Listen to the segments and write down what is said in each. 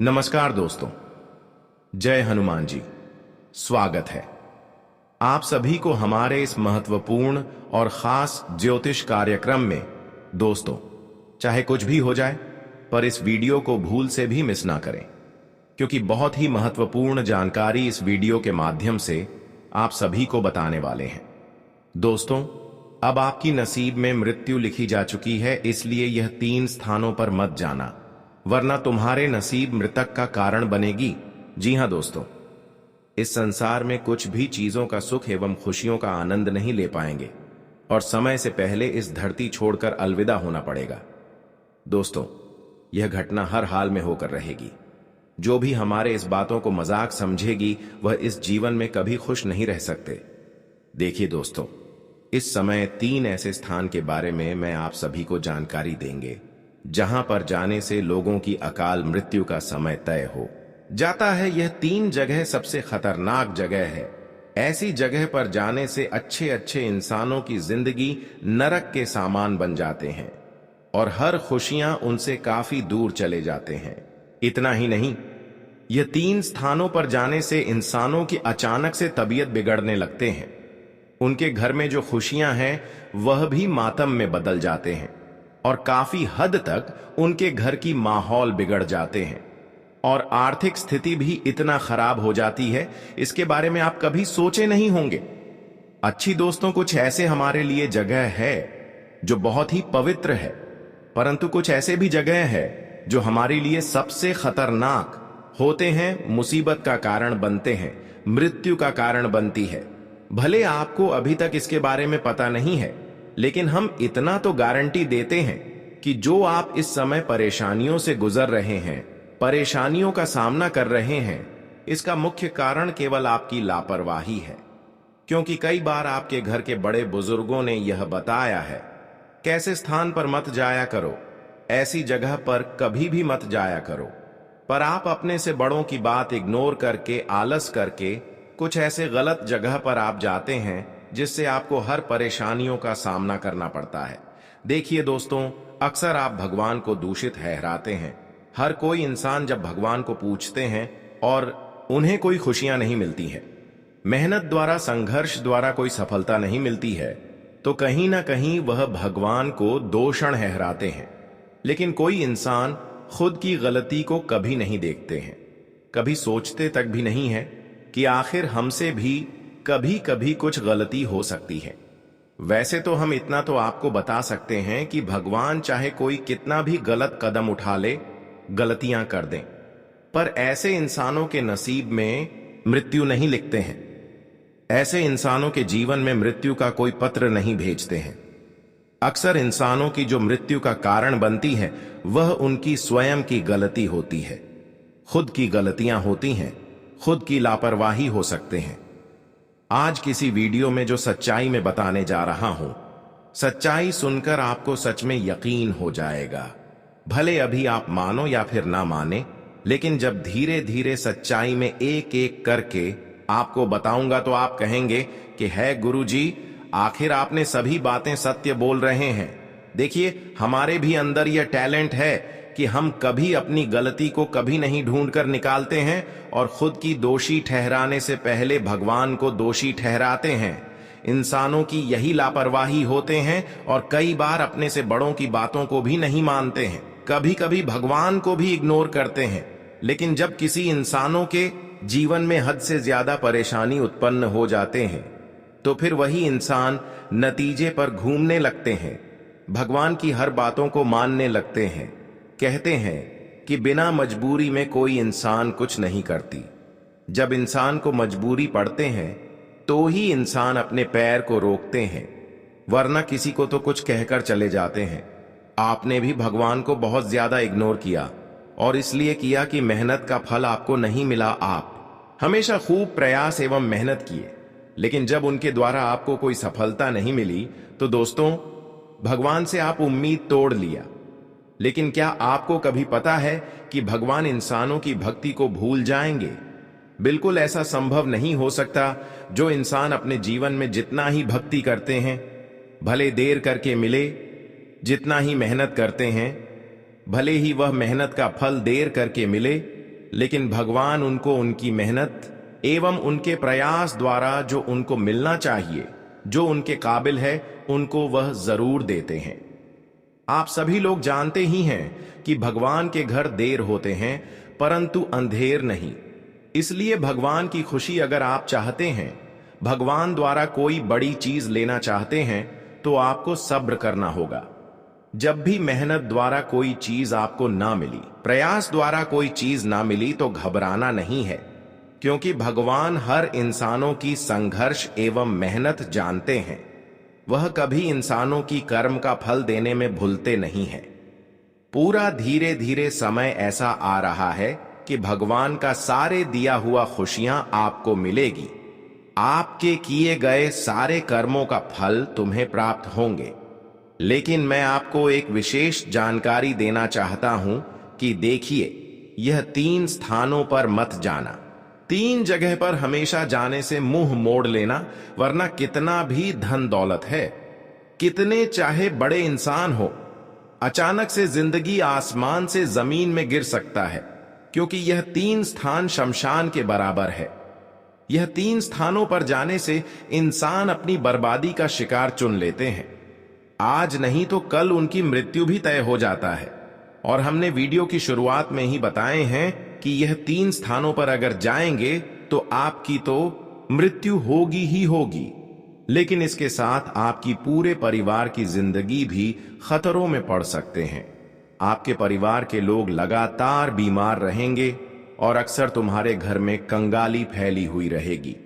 नमस्कार दोस्तों, जय हनुमान जी। स्वागत है आप सभी को हमारे इस महत्वपूर्ण और खास ज्योतिष कार्यक्रम में। दोस्तों, चाहे कुछ भी हो जाए, पर इस वीडियो को भूल से भी मिस ना करें, क्योंकि बहुत ही महत्वपूर्ण जानकारी इस वीडियो के माध्यम से आप सभी को बताने वाले हैं। दोस्तों, अब आपकी नसीब में मृत्यु लिखी जा चुकी है, इसलिए यह 3 स्थानों पर मत जाना, वरना तुम्हारे नसीब मृतक का कारण बनेगी। जी हां दोस्तों, इस संसार में कुछ भी चीजों का सुख एवं खुशियों का आनंद नहीं ले पाएंगे और समय से पहले इस धरती छोड़कर अलविदा होना पड़ेगा। दोस्तों, यह घटना हर हाल में होकर रहेगी। जो भी हमारे इस बातों को मजाक समझेगी, वह इस जीवन में कभी खुश नहीं रह सकते। देखिए दोस्तों, इस समय 3 ऐसे स्थान के बारे में मैं आप सभी को जानकारी देंगे, जहां पर जाने से लोगों की अकाल मृत्यु का समय तय हो जाता है। यह 3 जगह सबसे खतरनाक जगह है। ऐसी जगह पर जाने से अच्छे अच्छे इंसानों की जिंदगी नरक के सामान बन जाते हैं और हर खुशियां उनसे काफी दूर चले जाते हैं। इतना ही नहीं, यह 3 स्थानों पर जाने से इंसानों की अचानक से तबीयत बिगड़ने लगते हैं। उनके घर में जो खुशियां हैं वह भी मातम में बदल जाते हैं और काफी हद तक उनके घर की माहौल बिगड़ जाते हैं और आर्थिक स्थिति भी इतना खराब हो जाती है, इसके बारे में आप कभी सोचे नहीं होंगे। अच्छी दोस्तों, कुछ ऐसे हमारे लिए जगह है जो बहुत ही पवित्र है, परंतु कुछ ऐसे भी जगह है जो हमारे लिए सबसे खतरनाक होते हैं, मुसीबत का कारण बनते हैं, मृत्यु का कारण बनती है। भले आपको अभी तक इसके बारे में पता नहीं है, लेकिन हम इतना तो गारंटी देते हैं कि जो आप इस समय परेशानियों से गुजर रहे हैं, परेशानियों का सामना कर रहे हैं, इसका मुख्य कारण केवल आपकी लापरवाही है। क्योंकि कई बार आपके घर के बड़े बुजुर्गों ने यह बताया है, कैसे स्थान पर मत जाया करो, ऐसी जगह पर कभी भी मत जाया करो। पर आप अपने से बड़ों की बात इग्नोर करके, आलस करके कुछ ऐसे गलत जगह पर आप जाते हैं, जिससे आपको हर परेशानियों का सामना करना पड़ता है। देखिए दोस्तों, अक्सर आप भगवान को दूषित ठहराते हैं। हर कोई इंसान जब भगवान को पूछते हैं और उन्हें कोई खुशियां नहीं मिलती हैं, मेहनत द्वारा, संघर्ष द्वारा कोई सफलता नहीं मिलती है, तो कहीं ना कहीं वह भगवान को दोषण ठहराते हैं। लेकिन कोई इंसान खुद की गलती को कभी नहीं देखते हैं, कभी सोचते तक भी नहीं है कि आखिर हमसे भी कभी कभी कुछ गलती हो सकती है। वैसे तो हम इतना तो आपको बता सकते हैं कि भगवान चाहे कोई कितना भी गलत कदम उठा ले, गलतियां कर दें, पर ऐसे इंसानों के नसीब में मृत्यु नहीं लिखते हैं। ऐसे इंसानों के जीवन में मृत्यु का कोई पत्र नहीं भेजते हैं। अक्सर इंसानों की जो मृत्यु का कारण बनती है, वह उनकी स्वयं की गलती होती है। खुद की गलतियां होती हैं, खुद की लापरवाही हो सकते हैं। आज किसी वीडियो में जो सच्चाई में बताने जा रहा हूं, सच्चाई सुनकर आपको सच में यकीन हो जाएगा। भले अभी आप मानो या फिर ना माने, लेकिन जब धीरे धीरे सच्चाई में एक एक करके आपको बताऊंगा, तो आप कहेंगे कि है गुरुजी, आखिर आपने सभी बातें सत्य बोल रहे हैं। देखिए, हमारे भी अंदर यह टैलेंट है कि हम कभी अपनी गलती को कभी नहीं ढूंढकर निकालते हैं और खुद की दोषी ठहराने से पहले भगवान को दोषी ठहराते हैं। इंसानों की यही लापरवाही होते हैं और कई बार अपने से बड़ों की बातों को भी नहीं मानते हैं, कभी कभी भगवान को भी इग्नोर करते हैं। लेकिन जब किसी इंसानों के जीवन में हद से ज्यादा परेशानी उत्पन्न हो जाते हैं, तो फिर वही इंसान नतीजे पर घूमने लगते हैं, भगवान की हर बातों को मानने लगते हैं। कहते हैं कि बिना मजबूरी में कोई इंसान कुछ नहीं करती। जब इंसान को मजबूरी पड़ते हैं, तो ही इंसान अपने पैर को रोकते हैं, वरना किसी को तो कुछ कहकर चले जाते हैं। आपने भी भगवान को बहुत ज्यादा इग्नोर किया, और इसलिए किया कि मेहनत का फल आपको नहीं मिला। आप हमेशा खूब प्रयास एवं मेहनत किए, लेकिन जब उनके द्वारा आपको कोई सफलता नहीं मिली, तो दोस्तों, भगवान से आप उम्मीद तोड़ लिया। लेकिन क्या आपको कभी पता है कि भगवान इंसानों की भक्ति को भूल जाएंगे? बिल्कुल ऐसा संभव नहीं हो सकता। जो इंसान अपने जीवन में जितना ही भक्ति करते हैं, भले देर करके मिले, जितना ही मेहनत करते हैं, भले ही वह मेहनत का फल देर करके मिले, लेकिन भगवान उनको उनकी मेहनत एवं उनके प्रयास द्वारा जो उनको मिलना चाहिए, जो उनके काबिल है, उनको वह जरूर देते हैं। आप सभी लोग जानते ही हैं कि भगवान के घर देर होते हैं परंतु अंधेर नहीं। इसलिए भगवान की खुशी अगर आप चाहते हैं, भगवान द्वारा कोई बड़ी चीज लेना चाहते हैं, तो आपको सब्र करना होगा। जब भी मेहनत द्वारा कोई चीज आपको ना मिली, प्रयास द्वारा कोई चीज ना मिली, तो घबराना नहीं है, क्योंकि भगवान हर इंसानों की संघर्ष एवं मेहनत जानते हैं। वह कभी इंसानों की कर्म का फल देने में भूलते नहीं है। पूरा धीरे धीरे समय ऐसा आ रहा है कि भगवान का सारे दिया हुआ खुशियां आपको मिलेगी। आपके किए गए सारे कर्मों का फल तुम्हें प्राप्त होंगे। लेकिन मैं आपको एक विशेष जानकारी देना चाहता हूं कि देखिए, यह 3 स्थानों पर मत जाना। 3 जगह पर हमेशा जाने से मुंह मोड़ लेना, वरना कितना भी धन दौलत है, कितने चाहे बड़े इंसान हो, अचानक से जिंदगी आसमान से जमीन में गिर सकता है, क्योंकि यह 3 स्थान शमशान के बराबर है। यह 3 स्थानों पर जाने से इंसान अपनी बर्बादी का शिकार चुन लेते हैं। आज नहीं तो कल उनकी मृत्यु भी तय हो जाता है। और हमने वीडियो की शुरुआत में ही बताए हैं कि यह 3 स्थानों पर अगर जाएंगे तो आपकी तो मृत्यु होगी ही होगी, लेकिन इसके साथ आपकी पूरे परिवार की जिंदगी भी खतरों में पड़ सकते हैं। आपके परिवार के लोग लगातार बीमार रहेंगे और अक्सर तुम्हारे घर में कंगाली फैली हुई रहेगी,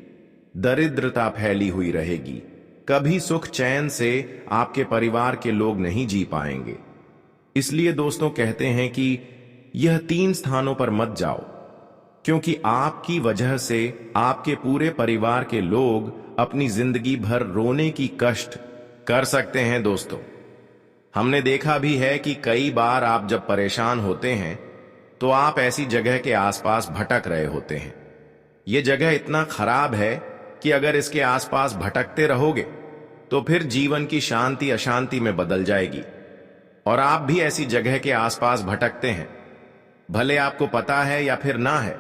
दरिद्रता फैली हुई रहेगी। कभी सुख चैन से आपके परिवार के लोग नहीं जी पाएंगे। इसलिए दोस्तों कहते हैं कि यह 3 स्थानों पर मत जाओ, क्योंकि आपकी वजह से आपके पूरे परिवार के लोग अपनी जिंदगी भर रोने की कष्ट कर सकते हैं। दोस्तों, हमने देखा भी है कि कई बार आप जब परेशान होते हैं तो आप ऐसी जगह के आसपास भटक रहे होते हैं। यह जगह इतना खराब है कि अगर इसके आसपास भटकते रहोगे तो फिर जीवन की शांति अशांति में बदल जाएगी। और आप भी ऐसी जगह के आसपास भटकते हैं, भले आपको पता है या फिर ना है,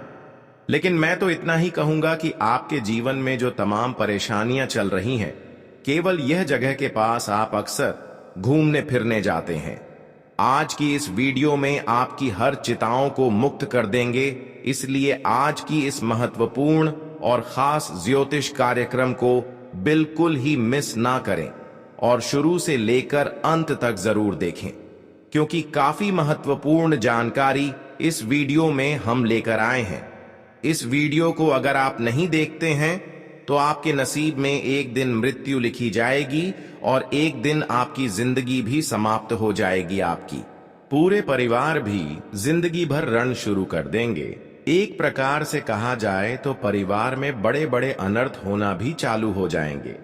लेकिन मैं तो इतना ही कहूंगा कि आपके जीवन में जो तमाम परेशानियां चल रही हैं, केवल यह जगह के पास आप अक्सर घूमने फिरने जाते हैं। आज की इस वीडियो में आपकी हर चिंताओं को मुक्त कर देंगे, इसलिए आज की इस महत्वपूर्ण और खास ज्योतिष कार्यक्रम को बिल्कुल ही मिस ना करें और शुरू से लेकर अंत तक जरूर देखें, क्योंकि काफी महत्वपूर्ण जानकारी इस वीडियो में हम लेकर आए हैं। इस वीडियो को अगर आप नहीं देखते हैं तो आपके नसीब में एक दिन मृत्यु लिखी जाएगी और एक दिन आपकी जिंदगी भी समाप्त हो जाएगी। आपकी पूरे परिवार भी जिंदगी भर रण शुरू कर देंगे। एक प्रकार से कहा जाए तो परिवार में बड़े बड़े अनर्थ होना भी चालू हो जाएंगे।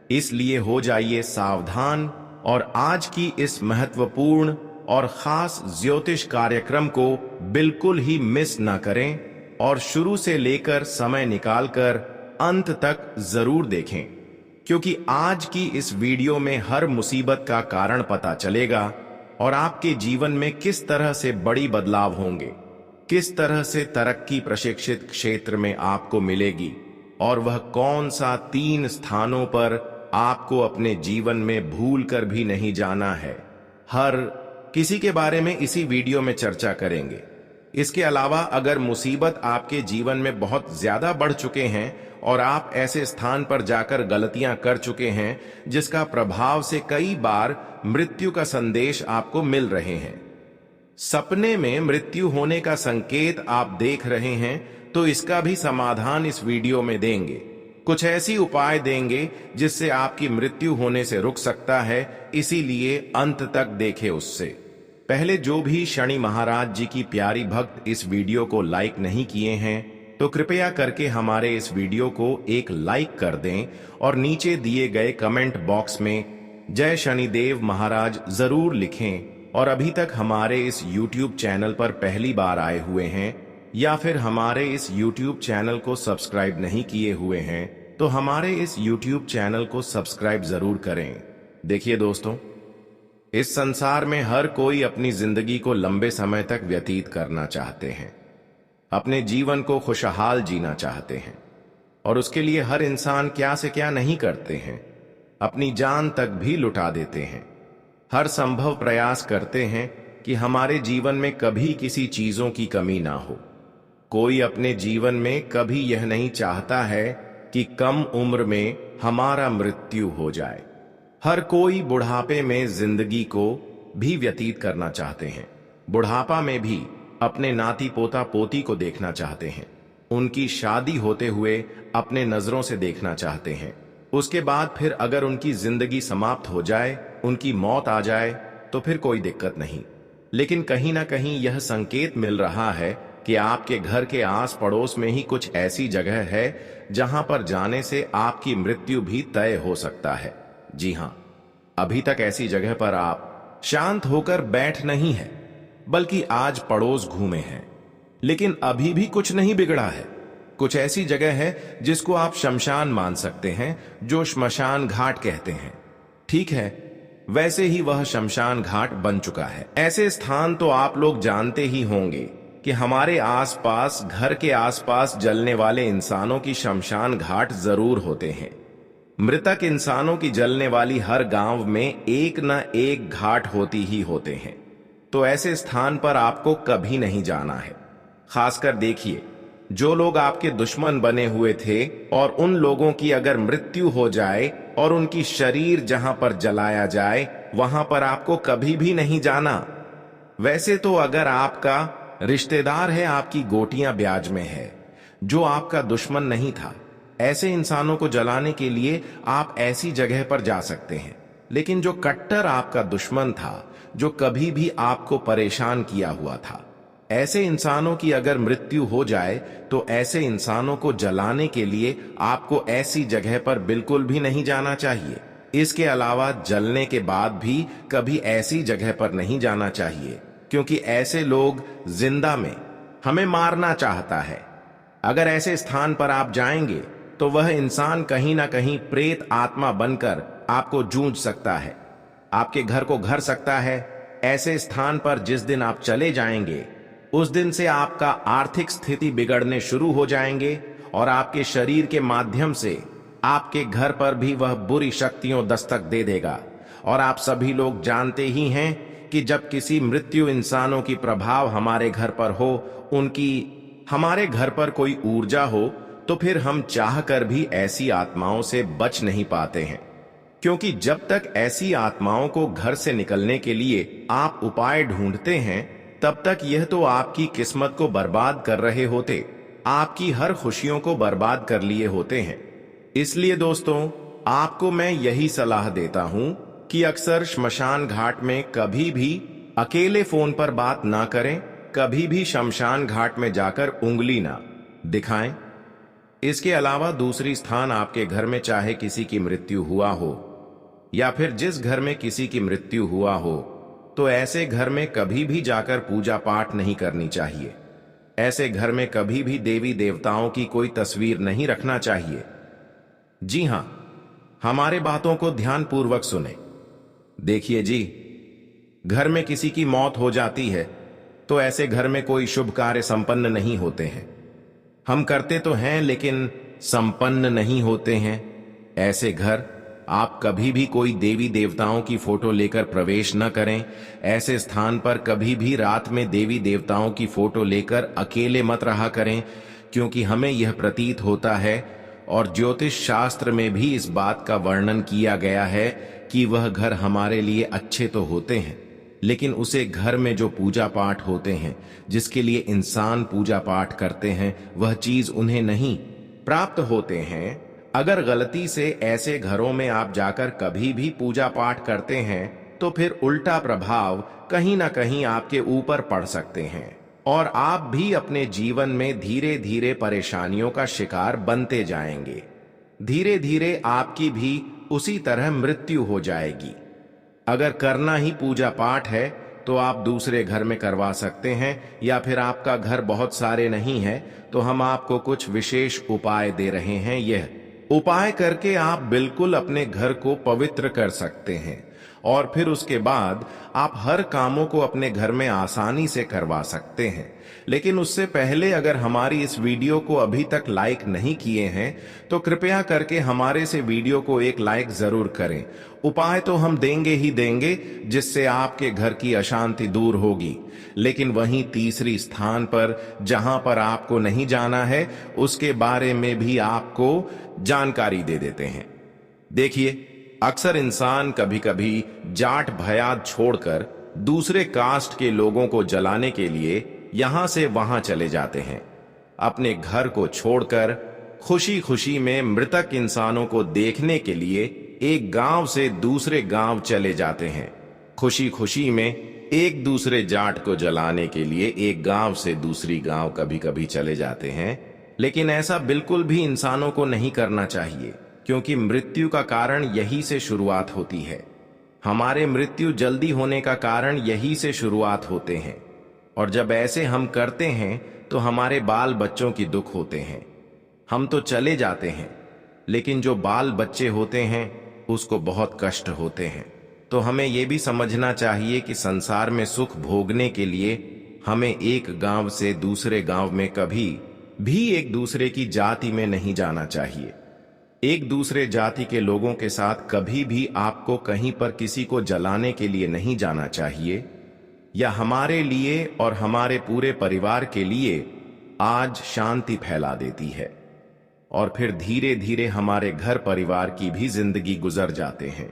इसलिए हो जाइए सावधान और आज की इस महत्वपूर्ण और खास ज्योतिष कार्यक्रम को बिल्कुल ही मिस ना करें और शुरू से लेकर समय निकालकर अंत तक जरूर देखें, क्योंकि आज की इस वीडियो में हर मुसीबत का कारण पता चलेगा और आपके जीवन में किस तरह से बड़ी बदलाव होंगे, किस तरह से तरक्की प्रशिक्षित क्षेत्र में आपको मिलेगी और वह कौन सा 3 स्थानों पर आपको अपने जीवन में भूल कर भी नहीं जाना है। हर किसी के बारे में इसी वीडियो में चर्चा करेंगे। इसके अलावा अगर मुसीबत आपके जीवन में बहुत ज्यादा बढ़ चुके हैं और आप ऐसे स्थान पर जाकर गलतियां कर चुके हैं जिसका प्रभाव से कई बार मृत्यु का संदेश आपको मिल रहे हैं, सपने में मृत्यु होने का संकेत आप देख रहे हैं, तो इसका भी समाधान इस वीडियो में देंगे। कुछ ऐसी उपाय देंगे जिससे आपकी मृत्यु होने से रुक सकता है, इसीलिए अंत तक देखें। उससे पहले जो भी शनि महाराज जी की प्यारी भक्त इस वीडियो को लाइक नहीं किए हैं तो कृपया करके हमारे इस वीडियो को एक लाइक कर दें और नीचे दिए गए कमेंट बॉक्स में जय शनिदेव महाराज जरूर लिखें। और अभी तक हमारे इस YouTube चैनल पर पहली बार आए हुए हैं या फिर हमारे इस YouTube चैनल को सब्सक्राइब नहीं किए हुए हैं तो हमारे इस YouTube चैनल को सब्सक्राइब जरूर करें। देखिए दोस्तों, इस संसार में हर कोई अपनी जिंदगी को लंबे समय तक व्यतीत करना चाहते हैं, अपने जीवन को खुशहाल जीना चाहते हैं और उसके लिए हर इंसान क्या से क्या नहीं करते हैं, अपनी जान तक भी लुटा देते हैं। हर संभव प्रयास करते हैं कि हमारे जीवन में कभी किसी चीजों की कमी ना हो। कोई अपने जीवन में कभी यह नहीं चाहता है कि कम उम्र में हमारा मृत्यु हो जाए। हर कोई बुढ़ापे में जिंदगी को भी व्यतीत करना चाहते हैं। बुढ़ापा में भी अपने नाती पोता पोती को देखना चाहते हैं, उनकी शादी होते हुए अपने नजरों से देखना चाहते हैं। उसके बाद फिर अगर उनकी जिंदगी समाप्त हो जाए, उनकी मौत आ जाए, तो फिर कोई दिक्कत नहीं। लेकिन कहीं ना कहीं यह संकेत मिल रहा है कि आपके घर के आस पड़ोस में ही कुछ ऐसी जगह है जहां पर जाने से आपकी मृत्यु भी तय हो सकता है। जी हां, अभी तक ऐसी जगह पर आप शांत होकर बैठ नहीं है, बल्कि आज पड़ोस घूमे हैं, लेकिन अभी भी कुछ नहीं बिगड़ा है। कुछ ऐसी जगह है जिसको आप शमशान मान सकते हैं, जो श्मशान घाट कहते हैं। ठीक है, वैसे ही वह शमशान घाट बन चुका है। ऐसे स्थान तो आप लोग जानते ही होंगे कि हमारे आसपास, घर के आसपास जलने वाले इंसानों की शमशान घाट जरूर होते हैं। मृतक इंसानों की जलने वाली हर गांव में एक न एक घाट होती ही होते हैं। तो ऐसे स्थान पर आपको कभी नहीं जाना है। खासकर देखिए, जो लोग आपके दुश्मन बने हुए थे और उन लोगों की अगर मृत्यु हो जाए और उनकी शरीर जहां पर जलाया जाए, वहां पर आपको कभी भी नहीं जाना। वैसे तो अगर आपका रिश्तेदार है, आपकी गोटियां ब्याज में है, जो आपका दुश्मन नहीं था, ऐसे इंसानों को जलाने के लिए आप ऐसी जगह पर जा सकते हैं। लेकिन जो कट्टर आपका दुश्मन था, जो कभी भी आपको परेशान किया हुआ था, ऐसे इंसानों की अगर मृत्यु हो जाए तो ऐसे इंसानों को जलाने के लिए आपको ऐसी जगह पर बिल्कुल भी नहीं जाना चाहिए। इसके अलावा जलने के बाद भी कभी ऐसी जगह पर नहीं जाना चाहिए, क्योंकि ऐसे लोग जिंदा में हमें मारना चाहता है। अगर ऐसे स्थान पर आप जाएंगे तो वह इंसान कहीं ना कहीं प्रेत आत्मा बनकर आपको जूझ सकता है, आपके घर को घर सकता है। ऐसे स्थान पर जिस दिन आप चले जाएंगे, उस दिन से आपका आर्थिक स्थिति बिगड़ने शुरू हो जाएंगे और आपके शरीर के माध्यम से आपके घर पर भी वह बुरी शक्तियों दस्तक दे देगा। और आप सभी लोग जानते ही हैं कि जब किसी मृत्यु इंसानों की प्रभाव हमारे घर पर हो, उनकी हमारे घर पर कोई ऊर्जा हो, तो फिर हम चाहकर भी ऐसी आत्माओं से बच नहीं पाते हैं। क्योंकि जब तक ऐसी आत्माओं को घर से निकलने के लिए आप उपाय ढूंढते हैं, तब तक यह तो आपकी किस्मत को बर्बाद कर रहे होते, आपकी हर खुशियों को बर्बाद कर लिए होते हैं। इसलिए दोस्तों, आपको मैं यही सलाह देता हूं कि अक्सर श्मशान घाट में कभी भी अकेले फोन पर बात ना करें, कभी भी शमशान घाट में जाकर उंगली ना दिखाएं। इसके अलावा दूसरी स्थान आपके घर में चाहे किसी की मृत्यु हुआ हो या फिर जिस घर में किसी की मृत्यु हुआ हो, तो ऐसे घर में कभी भी जाकर पूजा पाठ नहीं करनी चाहिए। ऐसे घर में कभी भी देवी देवताओं की कोई तस्वीर नहीं रखना चाहिए। जी हां, हमारे बातों को ध्यानपूर्वक सुने। देखिए जी, घर में किसी की मौत हो जाती है तो ऐसे घर में कोई शुभ कार्य संपन्न नहीं होते हैं। हम करते तो हैं लेकिन संपन्न नहीं होते हैं। ऐसे घर आप कभी भी कोई देवी देवताओं की फोटो लेकर प्रवेश न करें। ऐसे स्थान पर कभी भी रात में देवी देवताओं की फोटो लेकर अकेले मत रहा करें, क्योंकि हमें यह प्रतीत होता है और ज्योतिष शास्त्र में भी इस बात का वर्णन किया गया है कि वह घर हमारे लिए अच्छे तो होते हैं, लेकिन उसे घर में जो पूजा पाठ होते हैं, जिसके लिए इंसान पूजा पाठ करते हैं, वह चीज उन्हें नहीं प्राप्त होते हैं। अगर गलती से ऐसे घरों में आप जाकर कभी भी पूजा पाठ करते हैं तो फिर उल्टा प्रभाव कहीं ना कहीं आपके ऊपर पड़ सकते हैं और आप भी अपने जीवन में धीरे धीरे परेशानियों का शिकार बनते जाएंगे। धीरे धीरे आपकी भी उसी तरह मृत्यु हो जाएगी। अगर करना ही पूजा पाठ है तो आप दूसरे घर में करवा सकते हैं, या फिर आपका घर बहुत सारे नहीं है तो हम आपको कुछ विशेष उपाय दे रहे हैं। यह उपाय करके आप बिल्कुल अपने घर को पवित्र कर सकते हैं और फिर उसके बाद आप हर कामों को अपने घर में आसानी से करवा सकते हैं। लेकिन उससे पहले अगर हमारी इस वीडियो को अभी तक लाइक नहीं किए हैं तो कृपया करके हमारे से वीडियो को एक लाइक जरूर करें। उपाय तो हम देंगे ही देंगे जिससे आपके घर की अशांति दूर होगी, लेकिन वहीं तीसरी स्थान पर जहां पर आपको नहीं जाना है उसके बारे में भी आपको जानकारी दे देते हैं। देखिए, अक्सर इंसान कभी कभी जाट भयात छोड़कर दूसरे कास्ट के लोगों को जलाने के लिए यहां से वहां चले जाते हैं। अपने घर को छोड़कर खुशी खुशी में मृतक इंसानों को देखने के लिए एक गांव से दूसरे गांव चले जाते हैं। खुशी खुशी में एक दूसरे जाट को जलाने के लिए एक गांव से दूसरी गांव कभी कभी चले जाते हैं, लेकिन ऐसा बिल्कुल भी इंसानों को नहीं करना चाहिए, क्योंकि मृत्यु का कारण यही से शुरुआत होती है। हमारे मृत्यु जल्दी होने का कारण यही से शुरुआत होते हैं, और जब ऐसे हम करते हैं तो हमारे बाल बच्चों की दुख होते हैं। हम तो चले जाते हैं, लेकिन जो बाल बच्चे होते हैं उसको बहुत कष्ट होते हैं। तो हमें यह भी समझना चाहिए कि संसार में सुख भोगने के लिए हमें एक गांव से दूसरे गांव में कभी भी एक दूसरे की जाति में नहीं जाना चाहिए। एक दूसरे जाति के लोगों के साथ कभी भी आपको कहीं पर किसी को जलाने के लिए नहीं जाना चाहिए। या हमारे लिए और हमारे पूरे परिवार के लिए आज शांति फैला देती है, और फिर धीरे धीरे हमारे घर परिवार की भी जिंदगी गुजर जाते हैं।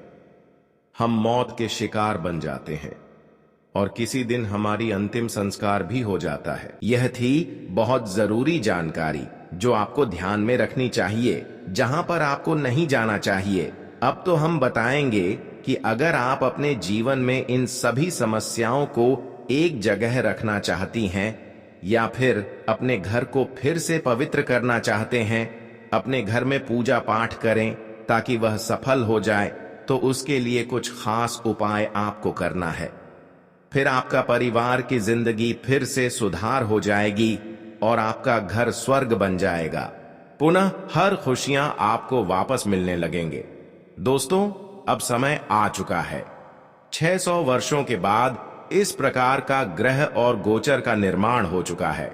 हम मौत के शिकार बन जाते हैं और किसी दिन हमारी अंतिम संस्कार भी हो जाता है। यह थी बहुत जरूरी जानकारी जो आपको ध्यान में रखनी चाहिए, जहां पर आपको नहीं जाना चाहिए। अब तो हम बताएंगे कि अगर आप अपने जीवन में इन सभी समस्याओं को एक जगह रखना चाहती हैं, या फिर अपने घर को फिर से पवित्र करना चाहते हैं, अपने घर में पूजा पाठ करें ताकि वह सफल हो जाए, तो उसके लिए कुछ खास उपाय आपको करना है। फिर आपका परिवार की जिंदगी फिर से सुधार हो जाएगी और आपका घर स्वर्ग बन जाएगा। पुनः हर खुशियां आपको वापस मिलने लगेंगे। दोस्तों, अब समय आ चुका है। 600 वर्षों के बाद इस प्रकार का ग्रह और गोचर का निर्माण हो चुका है।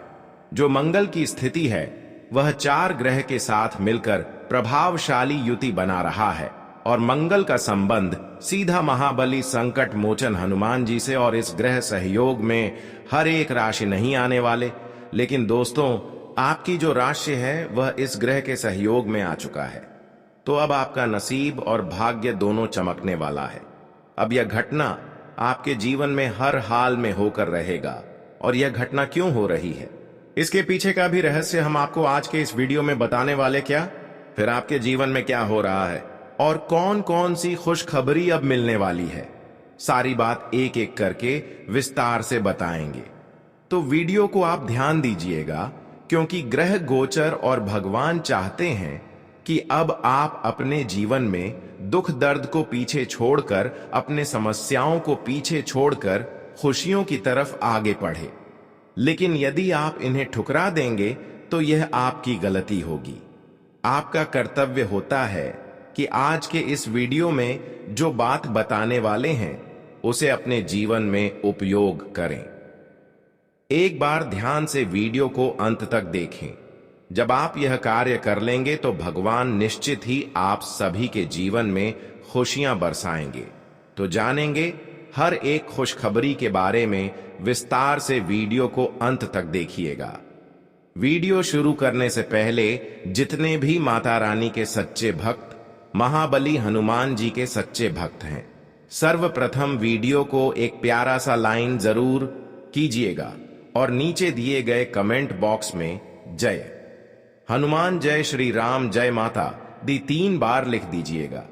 जो मंगल की स्थिति है वह 4 ग्रह के साथ मिलकर प्रभावशाली युति बना रहा है, और मंगल का संबंध सीधा महाबली संकट मोचन हनुमान जी से। और इस ग्रह सहयोग में हर एक राशि नहीं आने वाले, लेकिन दोस्तों आपकी जो राशि है वह इस ग्रह के सहयोग में आ चुका है। तो अब आपका नसीब और भाग्य दोनों चमकने वाला है। अब यह घटना आपके जीवन में हर हाल में होकर रहेगा। और यह घटना क्यों हो रही है, इसके पीछे का भी रहस्य हम आपको आज के इस वीडियो में बताने वाले। क्या फिर आपके जीवन में क्या हो रहा है और कौन कौन सी खुशखबरी अब मिलने वाली है, सारी बात एक एक करके विस्तार से बताएंगे। तो वीडियो को आप ध्यान दीजिएगा, क्योंकि ग्रह गोचर और भगवान चाहते हैं कि अब आप अपने जीवन में दुख दर्द को पीछे छोड़कर, अपने समस्याओं को पीछे छोड़कर खुशियों की तरफ आगे बढ़े। लेकिन यदि आप इन्हें ठुकरा देंगे तो यह आपकी गलती होगी। आपका कर्तव्य होता है कि आज के इस वीडियो में जो बात बताने वाले हैं उसे अपने जीवन में उपयोग करें। एक बार ध्यान से वीडियो को अंत तक देखें। जब आप यह कार्य कर लेंगे तो भगवान निश्चित ही आप सभी के जीवन में खुशियां बरसाएंगे। तो जानेंगे हर एक खुशखबरी के बारे में विस्तार से। वीडियो को अंत तक देखिएगा। वीडियो शुरू करने से पहले जितने भी माता रानी के सच्चे भक्त, महाबली हनुमान जी के सच्चे भक्त हैं, सर्वप्रथम वीडियो को एक प्यारा सा लाइन जरूर कीजिएगा और नीचे दिए गए कमेंट बॉक्स में जय हनुमान, जय श्री राम, जय माता दी 3 बार लिख दीजिएगा,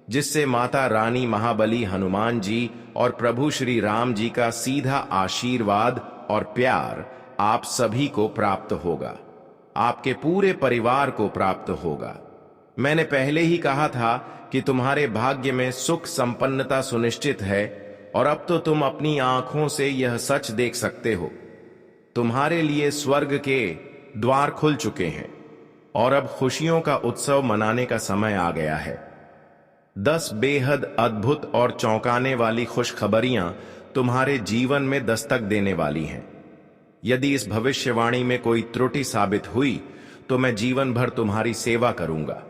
जिससे माता रानी महाबली हनुमान जी और प्रभु श्री राम जी का सीधा आशीर्वाद और प्यार आप सभी को प्राप्त होगा, आपके पूरे परिवार को प्राप्त होगा। मैंने पहले ही कहा था कि तुम्हारे भाग्य में सुख संपन्नता सुनिश्चित है, और अब तो तुम अपनी आंखों से यह सच देख सकते हो। तुम्हारे लिए स्वर्ग के द्वार खुल चुके हैं और अब खुशियों का उत्सव मनाने का समय आ गया है। 10 बेहद अद्भुत और चौंकाने वाली खुशखबरियां तुम्हारे जीवन में दस्तक देने वाली हैं। यदि इस भविष्यवाणी में कोई त्रुटि साबित हुई तो मैं जीवन भर तुम्हारी सेवा करूंगा।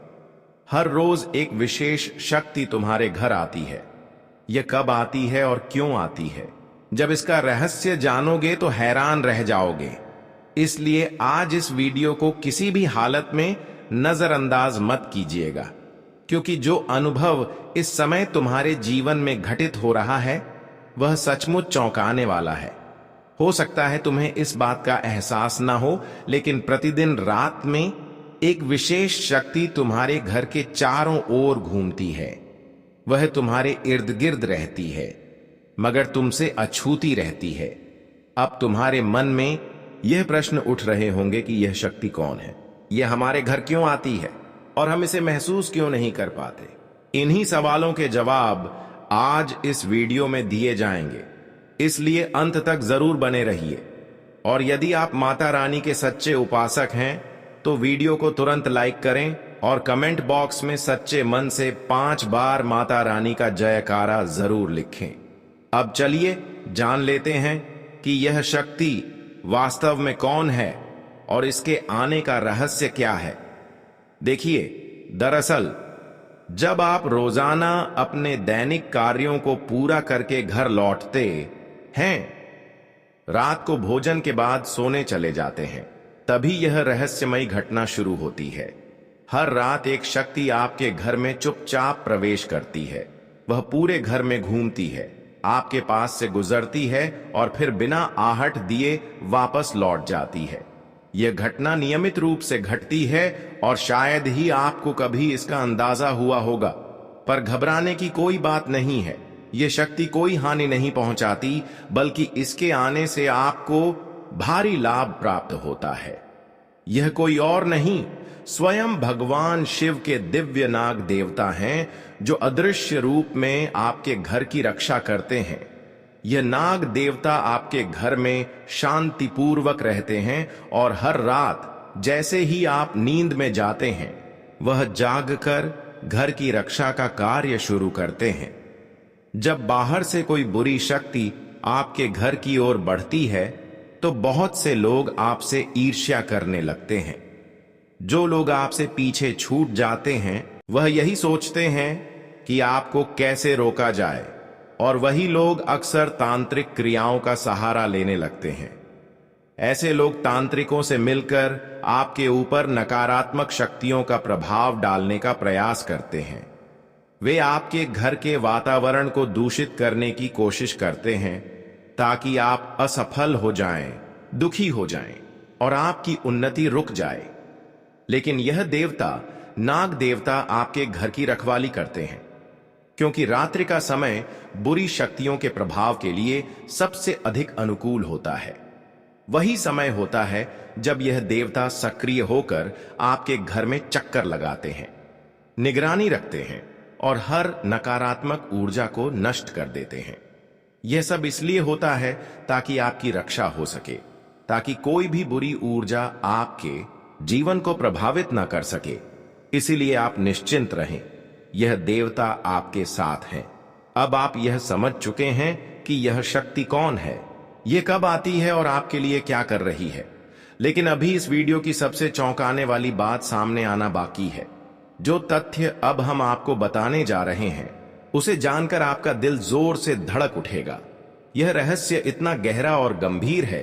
हर रोज एक विशेष शक्ति तुम्हारे घर आती है। यह कब आती है और क्यों आती है, जब इसका रहस्य जानोगे तो हैरान रह जाओगे। इसलिए आज इस वीडियो को किसी भी हालत में नजरअंदाज मत कीजिएगा, क्योंकि जो अनुभव इस समय तुम्हारे जीवन में घटित हो रहा है वह सचमुच चौंकाने वाला है। हो सकता है तुम्हें इस बात का एहसास ना हो, लेकिन प्रतिदिन रात में एक विशेष शक्ति तुम्हारे घर के चारों ओर घूमती है। वह तुम्हारे इर्द गिर्द रहती है, मगर तुमसे अछूती रहती है। अब तुम्हारे मन में यह प्रश्न उठ रहे होंगे कि यह शक्ति कौन है, यह हमारे घर क्यों आती है और हम इसे महसूस क्यों नहीं कर पाते। इन्हीं सवालों के जवाब आज इस वीडियो में दिए जाएंगे, इसलिए अंत तक जरूर बने रहिए। और यदि आप माता रानी के सच्चे उपासक हैं तो वीडियो को तुरंत लाइक करें और कमेंट बॉक्स में सच्चे मन से 5 बार माता रानी का जयकारा जरूर लिखें। अब चलिए जान लेते हैं कि यह शक्ति वास्तव में कौन है और इसके आने का रहस्य क्या है। देखिए, दरअसल जब आप रोजाना अपने दैनिक कार्यों को पूरा करके घर लौटते हैं, रात को भोजन के बाद सोने चले जाते हैं, तभी यह रहस्यमयी घटना शुरू होती है। हर रात एक शक्ति आपके घर में चुपचाप प्रवेश करती है। वह पूरे घर में घूमती है, आपके पास से गुजरती है और फिर बिना आहट दिए वापस लौट जाती है। यह घटना नियमित रूप से घटती है और शायद ही आपको कभी इसका अंदाजा हुआ होगा, पर घबराने की कोई बात नहीं है। यह शक्ति कोई हानि नहीं पहुंचाती, बल्कि इसके आने से आपको भारी लाभ प्राप्त होता है। यह कोई और नहीं, स्वयं भगवान शिव के दिव्य नाग देवता हैं, जो अदृश्य रूप में आपके घर की रक्षा करते हैं। यह नाग देवता आपके घर में शांतिपूर्वक रहते हैं और हर रात जैसे ही आप नींद में जाते हैं, वह जागकर घर की रक्षा का कार्य शुरू करते हैं। जब बाहर से कोई बुरी शक्ति आपके घर की ओर बढ़ती है तो बहुत से लोग आपसे ईर्ष्या करने लगते हैं। जो लोग आपसे पीछे छूट जाते हैं वह यही सोचते हैं कि आपको कैसे रोका जाए, और वही लोग अक्सर तांत्रिक क्रियाओं का सहारा लेने लगते हैं। ऐसे लोग तांत्रिकों से मिलकर आपके ऊपर नकारात्मक शक्तियों का प्रभाव डालने का प्रयास करते हैं। वे आपके घर के वातावरण को दूषित करने की कोशिश करते हैं ताकि आप असफल हो जाएं, दुखी हो जाएं और आपकी उन्नति रुक जाए। लेकिन यह देवता, नाग देवता, आपके घर की रखवाली करते हैं, क्योंकि रात्रि का समय बुरी शक्तियों के प्रभाव के लिए सबसे अधिक अनुकूल होता है। वही समय होता है जब यह देवता सक्रिय होकर आपके घर में चक्कर लगाते हैं, निगरानी रखते हैं और हर नकारात्मक ऊर्जा को नष्ट कर देते हैं। यह सब इसलिए होता है ताकि आपकी रक्षा हो सके, ताकि कोई भी बुरी ऊर्जा आपके जीवन को प्रभावित ना कर सके। इसीलिए आप निश्चिंत रहें, यह देवता आपके साथ हैं। अब आप यह समझ चुके हैं कि यह शक्ति कौन है, यह कब आती है और आपके लिए क्या कर रही है। लेकिन अभी इस वीडियो की सबसे चौंकाने वाली बात सामने आना बाकी है। जो तथ्य अब हम आपको बताने जा रहे हैं, उसे जानकर आपका दिल जोर से धड़क उठेगा। यह रहस्य इतना गहरा और गंभीर है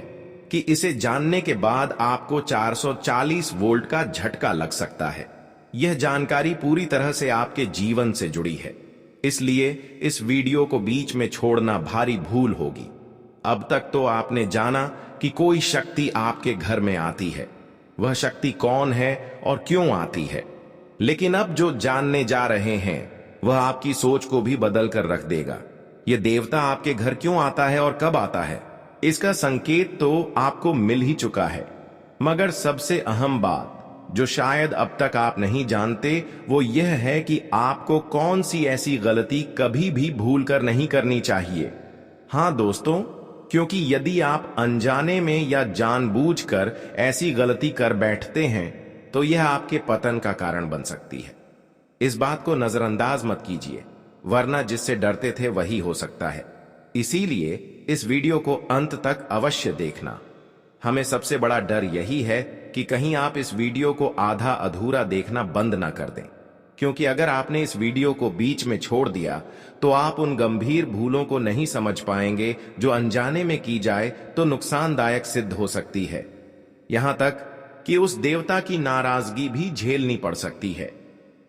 कि इसे जानने के बाद आपको 440 वोल्ट का झटका लग सकता है। यह जानकारी पूरी तरह से आपके जीवन से जुड़ी है, इसलिए इस वीडियो को बीच में छोड़ना भारी भूल होगी। अब तक तो आपने जाना कि कोई शक्ति आपके घर में आती है। वह शक्ति कौन है और क्यों आती है, लेकिन अब जो जानने जा रहे हैं वह आपकी सोच को भी बदल कर रख देगा। यह देवता आपके घर क्यों आता है और कब आता है, इसका संकेत तो आपको मिल ही चुका है, मगर सबसे अहम बात जो शायद अब तक आप नहीं जानते वो यह है कि आपको कौन सी ऐसी गलती कभी भी भूल कर नहीं करनी चाहिए। हां दोस्तों, क्योंकि यदि आप अनजाने में या जानबूझकर ऐसी गलती कर बैठते हैं तो यह आपके पतन का कारण बन सकती है। इस बात को नजरअंदाज मत कीजिए, वरना जिससे डरते थे वही हो सकता है। इसीलिए इस वीडियो को अंत तक अवश्य देखना। हमें सबसे बड़ा डर यही है कि कहीं आप इस वीडियो को आधा अधूरा देखना बंद ना कर दें, क्योंकि अगर आपने इस वीडियो को बीच में छोड़ दिया तो आप उन गंभीर भूलों को नहीं समझ पाएंगे जो अनजाने में की जाए तो नुकसानदायक सिद्ध हो सकती है। यहां तक कि उस देवता की नाराजगी भी झेलनी पड़ सकती है।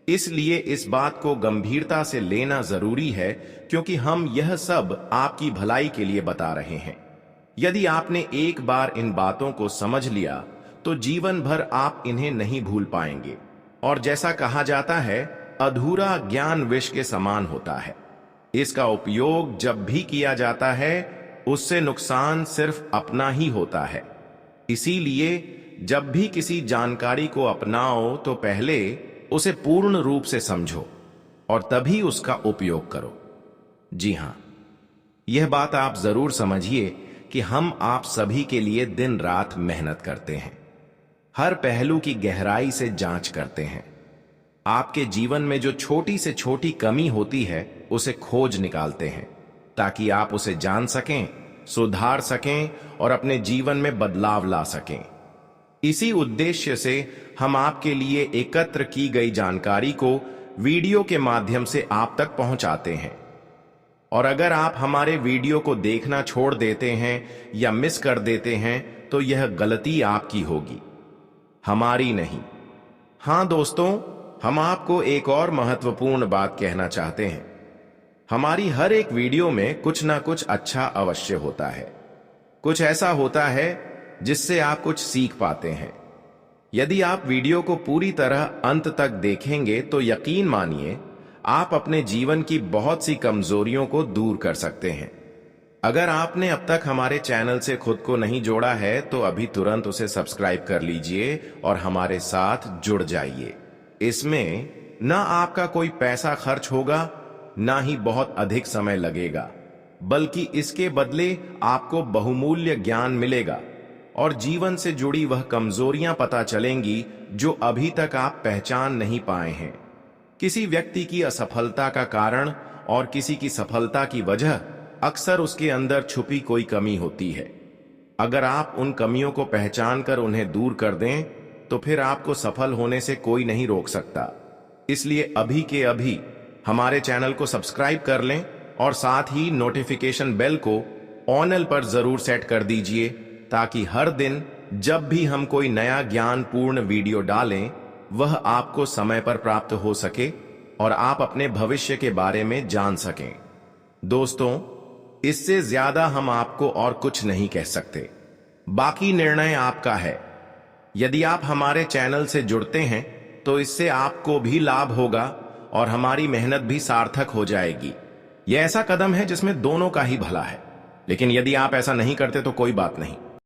इसलिए इस बात को गंभीरता से लेना जरूरी है, क्योंकि हम यह सब आपकी भलाई के लिए बता रहे हैं। यदि आपने एक बार इन बातों को समझ लिया तो जीवन भर आप इन्हें नहीं भूल पाएंगे। और जैसा कहा जाता है, अधूरा ज्ञान विष के समान होता है। इसका उपयोग जब भी किया जाता है उससे नुकसान सिर्फ अपना ही होता है। इसीलिए जब भी किसी जानकारी को अपनाओ तो पहले उसे पूर्ण रूप से समझो और तभी उसका उपयोग करो। जी हां, यह बात आप जरूर समझिए कि हम आप सभी के लिए दिन रात मेहनत करते हैं, हर पहलू की गहराई से जांच करते हैं। आपके जीवन में जो छोटी से छोटी कमी होती है उसे खोज निकालते हैं, ताकि आप उसे जान सकें, सुधार सकें और अपने जीवन में बदलाव ला सकें। इसी उद्देश्य से हम आपके लिए एकत्र की गई जानकारी को वीडियो के माध्यम से आप तक पहुंचाते हैं। और अगर आप हमारे वीडियो को देखना छोड़ देते हैं या मिस कर देते हैं तो यह गलती आपकी होगी, हमारी नहीं। हां दोस्तों, हम आपको एक और महत्वपूर्ण बात कहना चाहते हैं। हमारी हर एक वीडियो में कुछ ना कुछ अच्छा अवश्य होता है। कुछ ऐसा होता है जिससे आप कुछ सीख पाते हैं। यदि आप वीडियो को पूरी तरह अंत तक देखेंगे तो यकीन मानिए आप अपने जीवन की बहुत सी कमजोरियों को दूर कर सकते हैं। अगर आपने अब तक हमारे चैनल से खुद को नहीं जोड़ा है तो अभी तुरंत उसे सब्सक्राइब कर लीजिए और हमारे साथ जुड़ जाइए। इसमें ना आपका कोई पैसा खर्च होगा, ना ही बहुत अधिक समय लगेगा, बल्कि इसके बदले आपको बहुमूल्य ज्ञान मिलेगा और जीवन से जुड़ी वह कमजोरियां पता चलेंगी जो अभी तक आप पहचान नहीं पाए हैं। किसी व्यक्ति की असफलता का कारण और किसी की सफलता की वजह अक्सर उसके अंदर छुपी कोई कमी होती है। अगर आप उन कमियों को पहचान कर उन्हें दूर कर दें तो फिर आपको सफल होने से कोई नहीं रोक सकता। इसलिए अभी के अभी हमारे चैनल को सब्सक्राइब कर लें और साथ ही नोटिफिकेशन बेल को ऑनल पर जरूर सेट कर दीजिए, ताकि हर दिन जब भी हम कोई नया ज्ञानपूर्ण वीडियो डालें वह आपको समय पर प्राप्त हो सके और आप अपने भविष्य के बारे में जान सकें। दोस्तों, इससे ज्यादा हम आपको और कुछ नहीं कह सकते। बाकी निर्णय आपका है। यदि आप हमारे चैनल से जुड़ते हैं तो इससे आपको भी लाभ होगा और हमारी मेहनत भी सार्थक हो जाएगी। यह ऐसा कदम है जिसमें दोनों का ही भला है। लेकिन यदि आप ऐसा नहीं करते तो कोई बात नहीं,